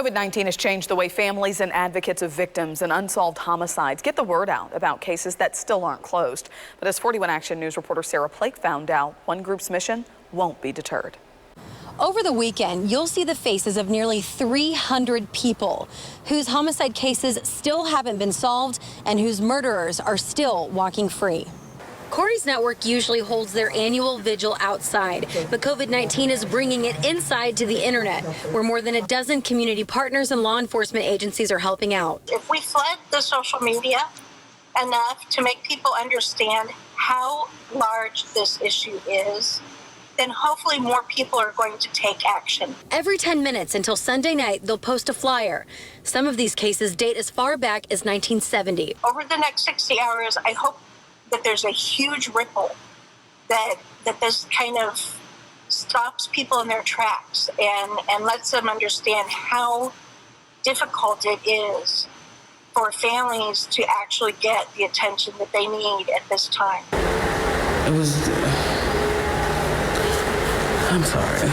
COVID-19 has changed the way families and advocates of victims and unsolved homicides get the word out about cases that still aren't closed. But as 41 Action News reporter Sarah PLAKE found out, one group's mission won't be deterred. Over the weekend, you'll see the faces of nearly 300 people whose homicide cases still haven't been solved and whose murderers are still walking free. Corey's network usually holds their annual vigil outside, but COVID-19 is bringing it inside to the internet, where more than a dozen community partners and law enforcement agencies are helping out. If we flood the social media enough to make people understand how large this issue is, then hopefully more people are going to take action. Every 10 minutes until Sunday night, they'll post a flyer. Some of these cases date as far back as 1970. Over the next 60 hours, I hope that there's a huge ripple that this kind of stops people in their tracks and lets them understand how difficult it is for families to actually get the attention that they need at this time. I'm sorry.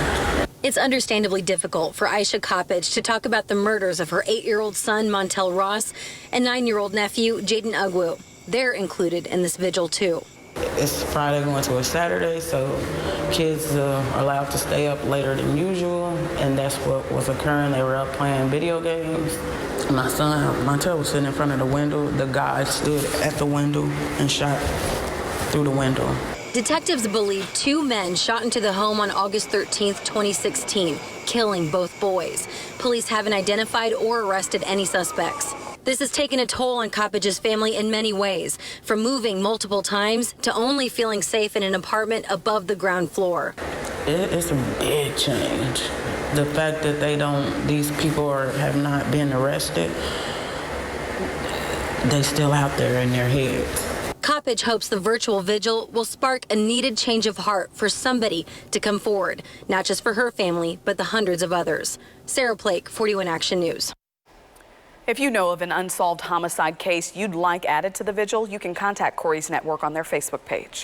It's understandably difficult for AISHAH COPPAGE to talk about the murders of her 8-year-old son, Montel Ross, and 9-year-old nephew, Jaden Ugwu. They're included in this vigil, too. It's Friday going to a Saturday, so kids are allowed to stay up later than usual, and that's what was occurring. They were up playing video games. My son, Montel, was sitting in front of the window. The guy stood at the window and shot through the window. Detectives believe 2 men shot into the home on August 13, 2016, killing both boys. Police haven't identified or arrested any suspects. This has taken a toll on COPPAGE's family in many ways, from moving multiple times to only feeling safe in an apartment above the ground floor. It's a big change. The fact that these people have not been arrested, they still out there in their heads. COPPAGE hopes the virtual vigil will spark a needed change of heart for somebody to come forward, not just for her family, but the hundreds of others. Sarah PLAKE, 41 Action News. If you know of an unsolved homicide case you'd like added to the vigil, you can contact Corey's Network on their Facebook page.